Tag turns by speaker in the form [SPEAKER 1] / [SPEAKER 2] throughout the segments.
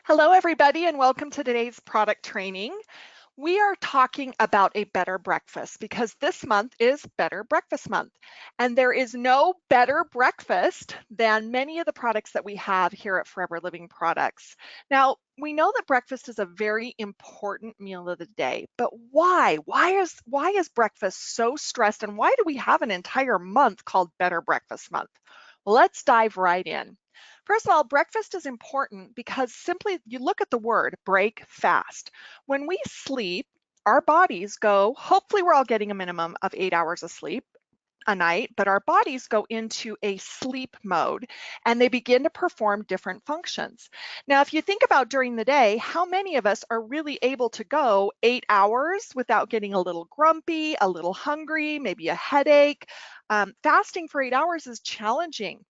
[SPEAKER 1] Hello, everybody, and welcome to today's product training. We are talking about a better breakfast because this month is Better Breakfast Month. And there is no better breakfast than many of the products that we have here at Forever Living Products. Now, we know that breakfast is a very important meal of the day, but why? Why is breakfast so stressed, and why do we have an entire month called Better Breakfast Month? Well, let's dive right in. First of all, breakfast is important because simply you look at the word break fast. When we sleep, our bodies go, hopefully we're all getting a minimum of 8 hours of sleep a night, but our bodies go into a sleep mode and they begin to perform different functions. Now, if you think about during the day, how many of us are really able to go 8 hours without getting a little grumpy, a little hungry, maybe a headache? Fasting for 8 hours is challenging.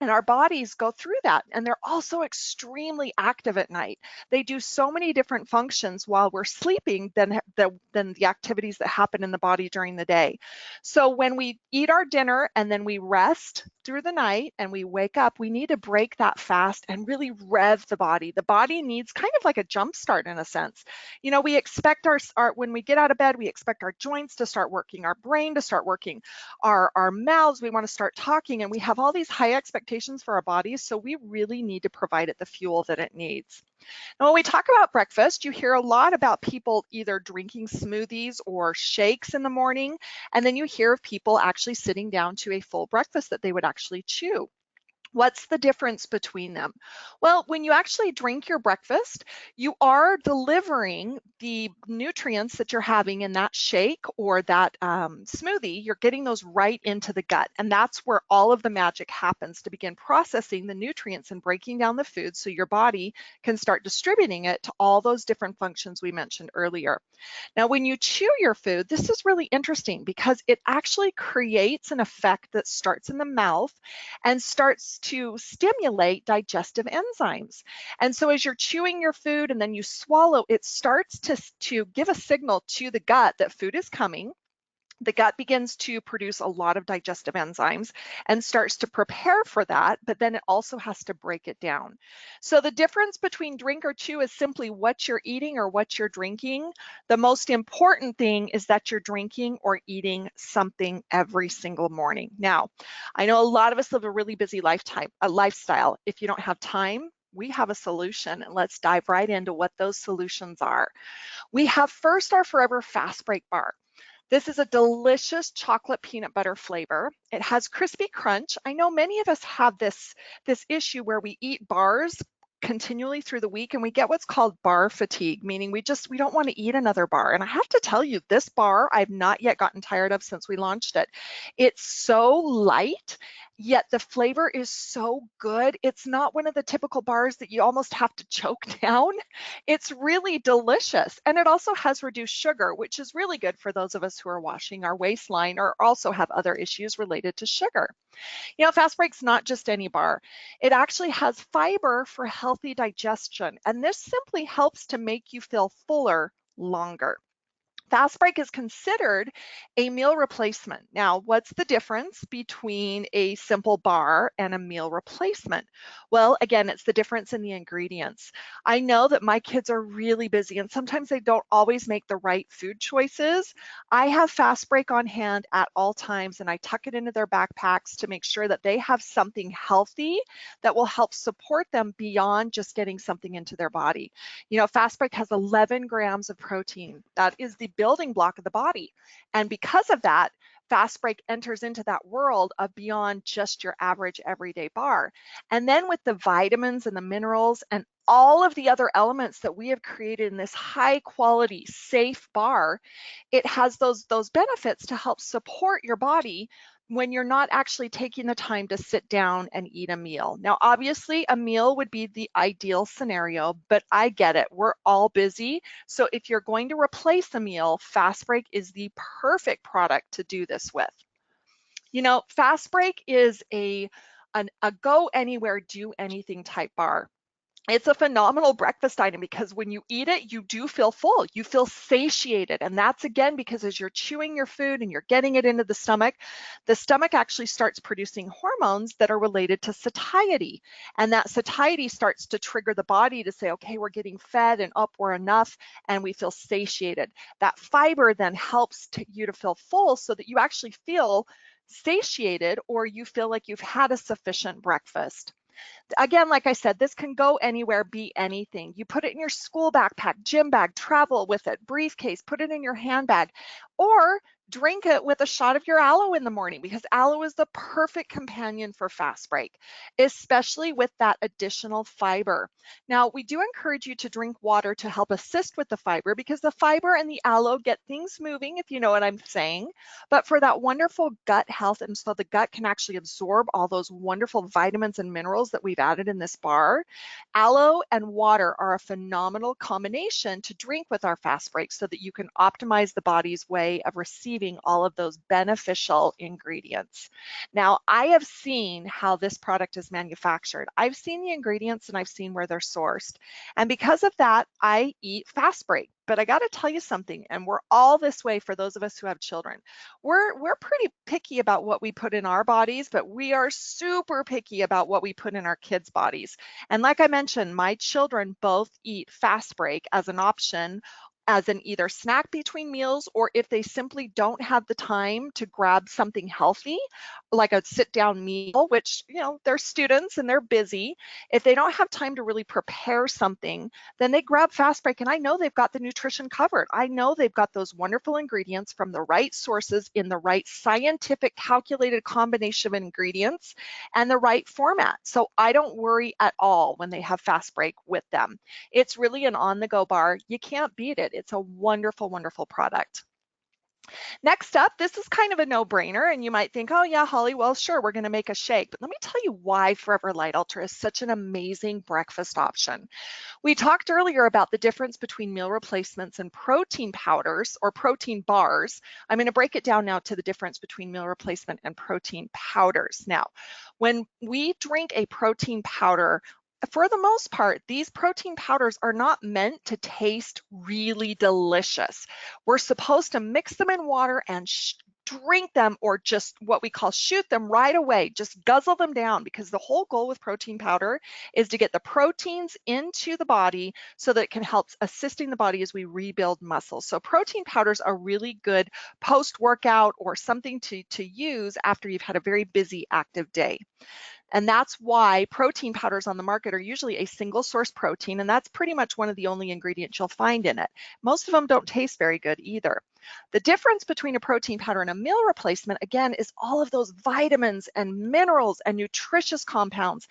[SPEAKER 1] And our bodies go through that, and they're also extremely active at night. They do so many different functions while we're sleeping than the activities that happen in the body during the day. So when we eat our dinner and then we rest through the night and we wake up, we need to break that fast and really rev the body. The body needs kind of like a jump start in a sense. You know, we expect our when we get out of bed, we expect our joints to start working, our brain to start working, our mouths, we want to start talking, and we have all these high expectations for our bodies, so we really need to provide it the fuel that it needs. Now, when we talk about breakfast, you hear a lot about people either drinking smoothies or shakes in the morning, and then you hear of people actually sitting down to a full breakfast that they would actually chew. What's the difference between them? Well, when you actually drink your breakfast, you are delivering the nutrients that you're having in that shake or that smoothie. You're getting those right into the gut. And that's where all of the magic happens to begin processing the nutrients and breaking down the food so your body can start distributing it to all those different functions we mentioned earlier. Now, when you chew your food, this is really interesting because it actually creates an effect that starts in the mouth and starts to stimulate digestive enzymes. And so as you're chewing your food and then you swallow, it starts to give a signal to the gut that food is coming. The gut begins to produce a lot of digestive enzymes and starts to prepare for that, but then it also has to break it down. So the difference between drink or chew is simply what you're eating or what you're drinking. The most important thing is that you're drinking or eating something every single morning. Now, I know a lot of us live a really busy lifestyle. If you don't have time, we have a solution, and let's dive right into what those solutions are. We have first our Forever Fast Break Bar. This is a delicious chocolate peanut butter flavor. It has crispy crunch. I know many of us have this issue where we eat bars continually through the week and we get what's called bar fatigue, meaning we don't want to eat another bar. And I have to tell you, this bar I've not yet gotten tired of since we launched it. It's so light, yet the flavor is so good. It's not one of the typical bars that you almost have to choke down. It's really delicious, and it also has reduced sugar, which is really good for those of us who are washing our waistline or also have other issues related to sugar. You know, Fast Break's not just any bar. It actually has fiber for healthy digestion, and this simply helps to make you feel fuller longer. Fast break is considered a meal replacement. Now, what's the difference between a simple bar and a meal replacement? Well, again, it's the difference in the ingredients. I know that my kids are really busy and sometimes they don't always make the right food choices. I have Fast Break on hand at all times, and I tuck it into their backpacks to make sure that they have something healthy that will help support them beyond just getting something into their body. You know, Fast Break has 11 grams of protein. That is the building block of the body. And because of that, Fast Break enters into that world of beyond just your average everyday bar. And then with the vitamins and the minerals and all of the other elements that we have created in this high quality, safe bar, it has those benefits to help support your body when you're not actually taking the time to sit down and eat a meal. Now, obviously, a meal would be the ideal scenario, but I get it. We're all busy. So if you're going to replace a meal, Fast Break is the perfect product to do this with. You know, Fast Break is a go anywhere, do anything type bar. It's a phenomenal breakfast item because when you eat it, you do feel full. You feel satiated. And that's again because as you're chewing your food and you're getting it into the stomach actually starts producing hormones that are related to satiety. And that satiety starts to trigger the body to say, okay, we're getting fed and up, we're enough, and we feel satiated. That fiber then helps you to feel full so that you actually feel satiated or you feel like you've had a sufficient breakfast. Again, like I said, this can go anywhere, be anything. You put it in your school backpack, gym bag, travel with it, briefcase, put it in your handbag, or drink it with a shot of your aloe in the morning because aloe is the perfect companion for fast break, especially with that additional fiber. Now, we do encourage you to drink water to help assist with the fiber because the fiber and the aloe get things moving, if you know what I'm saying. But for that wonderful gut health, and so the gut can actually absorb all those wonderful vitamins and minerals that we've added in this bar, aloe and water are a phenomenal combination to drink with our fast breaks so that you can optimize the body's way of receiving all of those beneficial ingredients. Now, I have seen how this product is manufactured. I've seen the ingredients and I've seen where they're sourced. And because of that, I eat fast break. But I got to tell you something, and we're all this way for those of us who have children. We're pretty picky about what we put in our bodies, but we are super picky about what we put in our kids' bodies. And like I mentioned, my children both eat fast break as an option, as an either snack between meals, or if they simply don't have the time to grab something healthy, like a sit down meal, which, you know, they're students and they're busy. If they don't have time to really prepare something, then they grab fast break, and I know they've got the nutrition covered. I know they've got those wonderful ingredients from the right sources in the right scientific calculated combination of ingredients and the right format. So I don't worry at all when they have fast break with them. It's really an on the go bar. You can't beat it. It's a wonderful, wonderful product. Next up, this is kind of a no-brainer, and you might think, oh yeah, Holly, well, sure, we're going to make a shake. But let me tell you why Forever Lite Ultra is such an amazing breakfast option. We talked earlier about the difference between meal replacements and protein powders or protein bars. I'm going to break it down now to the difference between meal replacement and protein powders. Now, when we drink a protein powder, for the most part, these protein powders are not meant to taste really delicious. We're supposed to mix them in water and drink them, or just what we call shoot them right away, just guzzle them down, because the whole goal with protein powder is to get the proteins into the body so that it can help assisting the body as we rebuild muscles. So protein powders are really good post-workout or something to use after you've had a very busy active day. And that's why protein powders on the market are usually a single source protein, and that's pretty much one of the only ingredients you'll find in it. Most of them don't taste very good either. The difference between a protein powder and a meal replacement, again, is all of those vitamins and minerals and nutritious compounds.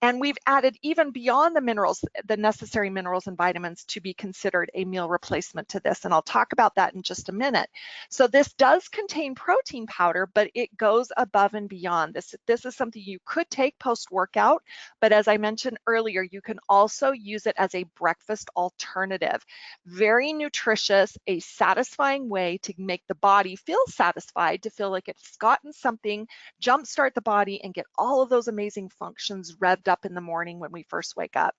[SPEAKER 1] And we've added even beyond the minerals, the necessary minerals and vitamins to be considered a meal replacement to this. And I'll talk about that in just a minute. So this does contain protein powder, but it goes above and beyond. This is something you could take post-workout, but as I mentioned earlier, you can also use it as a breakfast alternative. Very nutritious, a satisfying way to make the body feel satisfied, to feel like it's gotten something, jumpstart the body, and get all of those amazing functions revved up in the morning when we first wake up.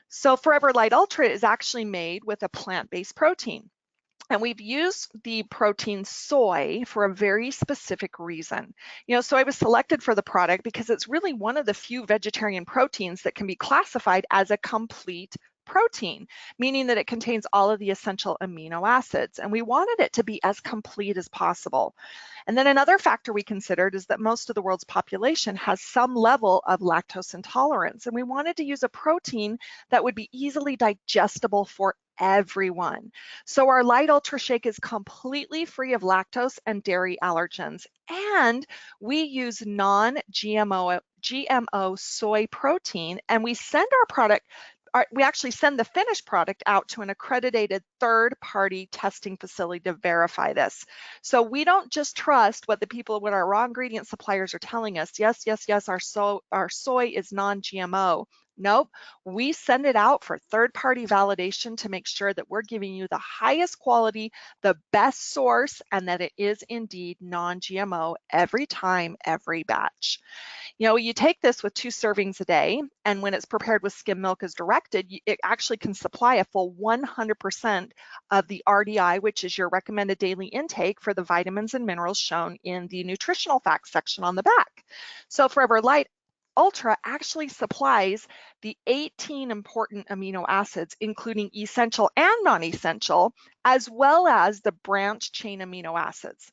[SPEAKER 1] So Forever Lite Ultra is actually made with a plant-based protein. And we've used the protein soy for a very specific reason. You know, soy was selected for the product because it's really one of the few vegetarian proteins that can be classified as a complete protein, meaning that it contains all of the essential amino acids. And we wanted it to be as complete as possible. And then another factor we considered is that most of the world's population has some level of lactose intolerance. And we wanted to use a protein that would be easily digestible for everyone. So our Lite Ultra Shake is completely free of lactose and dairy allergens. And we use non-GMO soy protein, and we send our product, we actually send the finished product out to an accredited third-party testing facility to verify this. So we don't just trust what our raw ingredient suppliers are telling us. Yes, our soy is non-GMO. Nope, we send it out for third-party validation to make sure that we're giving you the highest quality, the best source, and that it is indeed non-GMO every time, every batch. You know, you take this with 2 servings a day, and when it's prepared with skim milk as directed, it actually can supply a full 100% of the RDI, which is your recommended daily intake for the vitamins and minerals shown in the nutritional facts section on the back. So Forever Lite Ultra actually supplies the 18 important amino acids, including essential and non-essential, as well as the branch chain amino acids.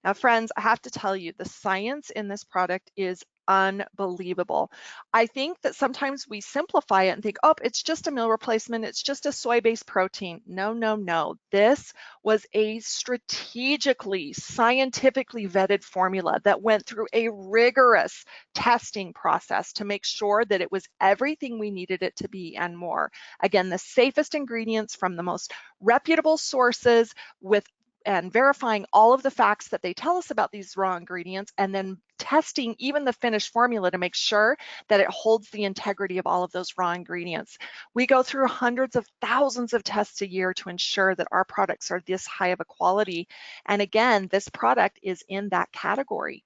[SPEAKER 1] Now, friends, I have to tell you, the science in this product is unbelievable. I think that sometimes we simplify it and think, oh, it's just a meal replacement, it's just a soy-based protein. No, no, no. This was a strategically, scientifically vetted formula that went through a rigorous testing process to make sure that it was everything we needed it to be and more. Again, the safest ingredients from the most reputable sources with and verifying all of the facts that they tell us about these raw ingredients, and then testing even the finished formula to make sure that it holds the integrity of all of those raw ingredients. We go through hundreds of thousands of tests a year to ensure that our products are this high of a quality. And again, this product is in that category.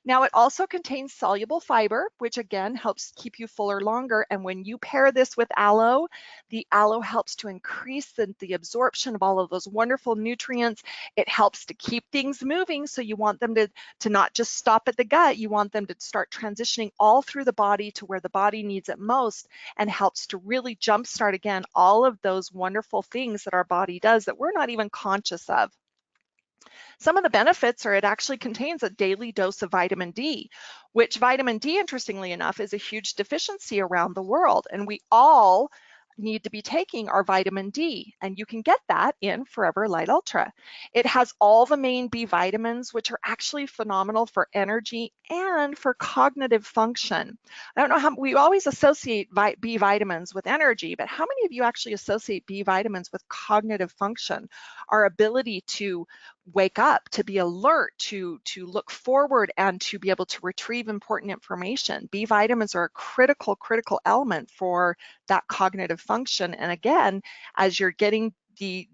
[SPEAKER 1] Now, it also contains soluble fiber, which again helps keep you fuller longer. And when you pair this with aloe, the aloe helps to increase the absorption of all of those wonderful nutrients. It helps to keep things moving. So you want them to not just stop at the gut, you want them to start transitioning all through the body to where the body needs it most, and helps to really jumpstart again all of those wonderful things that our body does that we're not even conscious of. Some of the benefits are it actually contains a daily dose of vitamin D, which vitamin D, interestingly enough, is a huge deficiency around the world. And we all need to be taking our vitamin D, and you can get that in Forever Lite Ultra. It has all the main B vitamins, which are actually phenomenal for energy and for cognitive function. I don't know how we always associate B vitamins with energy, but how many of you actually associate B vitamins with cognitive function? Our ability to wake up, to be alert, to look forward, and to be able to retrieve important information. B vitamins are a critical element for that cognitive function. And again, as you're getting the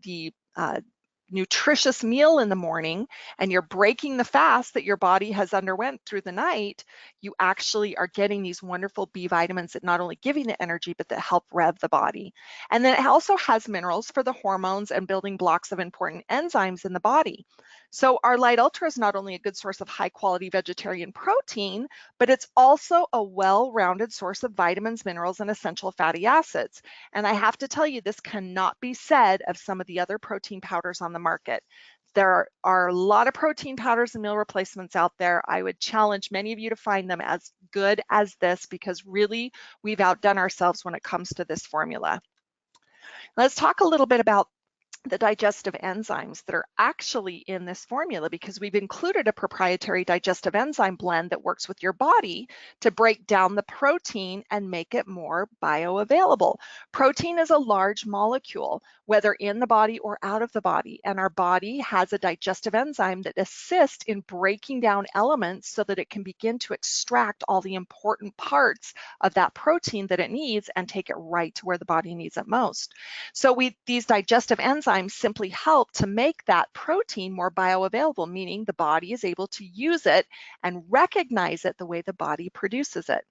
[SPEAKER 1] nutritious meal in the morning and you're breaking the fast that your body has underwent through the night, you actually are getting these wonderful B vitamins that not only give you the energy, but that help rev the body. And then it also has minerals for the hormones and building blocks of important enzymes in the body. So our Lite Ultra is not only a good source of high quality vegetarian protein, but it's also a well-rounded source of vitamins, minerals, and essential fatty acids. And I have to tell you, this cannot be said of some of the other protein powders on the market. There are a lot of protein powders and meal replacements out there. I would challenge many of you to find them as good as this, because really we've outdone ourselves when it comes to this formula. Let's talk a little bit about the digestive enzymes that are actually in this formula, because we've included a proprietary digestive enzyme blend that works with your body to break down the protein and make it more bioavailable. Protein is a large molecule, whether in the body or out of the body, and our body has a digestive enzyme that assists in breaking down elements so that it can begin to extract all the important parts of that protein that it needs and take it right to where the body needs it most. So these digestive enzymes simply help to make that protein more bioavailable, meaning the body is able to use it and recognize it the way the body produces it.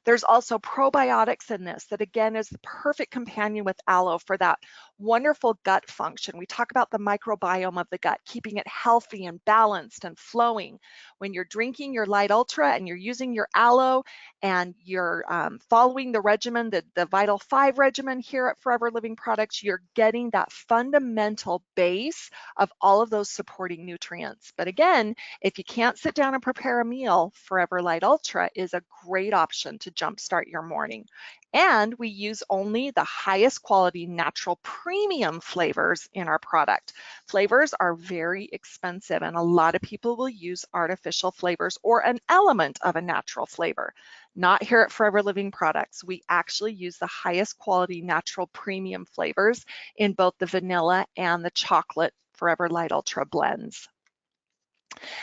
[SPEAKER 1] There's also probiotics in this that again is the perfect companion with aloe for that wonderful gut function. We talk about the microbiome of the gut, keeping it healthy and balanced and flowing. When you're drinking your Lite Ultra and you're using your aloe and you're following the regimen, the Vital 5 regimen here at Forever Living Products, you're getting that fundamental base of all of those supporting nutrients. But again, if you can't sit down and prepare a meal, Forever Lite Ultra is a great option to jumpstart your morning. And we use only the highest quality natural premium flavors in our product. Flavors are very expensive, and a lot of people will use artificial flavors or an element of a natural flavor. Not here at Forever Living Products. We actually use the highest quality natural premium flavors in both the vanilla and the chocolate Forever Lite Ultra blends.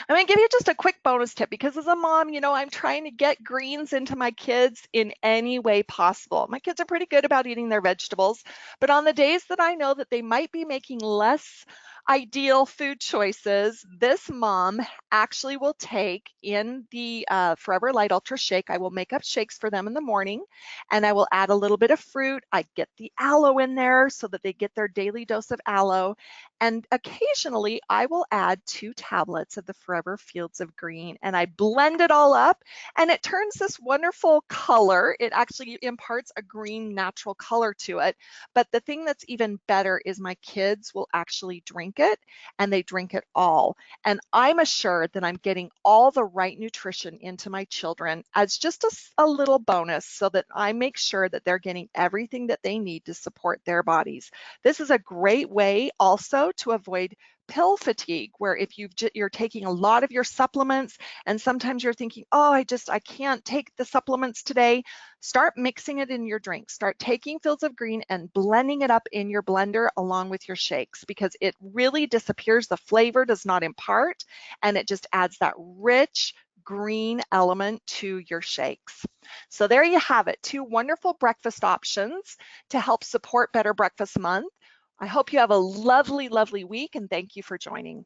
[SPEAKER 1] I'm going to give you just a quick bonus tip because as a mom, I'm trying to get greens into my kids in any way possible. My kids are pretty good about eating their vegetables, but on the days that I know that they might be making less ideal food choices, this mom actually will take in the Forever Lite Ultra Shake. I will make up shakes for them in the morning and I will add a little bit of fruit. I get the aloe in there so that they get their daily dose of aloe. And occasionally I will add 2 tablets of the Forever Fields of Green and I blend it all up and it turns this wonderful color. It actually imparts a green natural color to it. But the thing that's even better is my kids will actually drink it and they drink it all. And I'm assured that I'm getting all the right nutrition into my children as just a little bonus so that I make sure that they're getting everything that they need to support their bodies. This is a great way also to avoid pill fatigue, where if you're taking a lot of your supplements and sometimes you're thinking, oh, I can't take the supplements today, start mixing it in your drink. Start taking Fields of Green and blending it up in your blender along with your shakes because it really disappears. The flavor does not impart and it just adds that rich green element to your shakes. So there you have it, 2 wonderful breakfast options to help support Better Breakfast Month. I hope you have a lovely, lovely week and thank you for joining.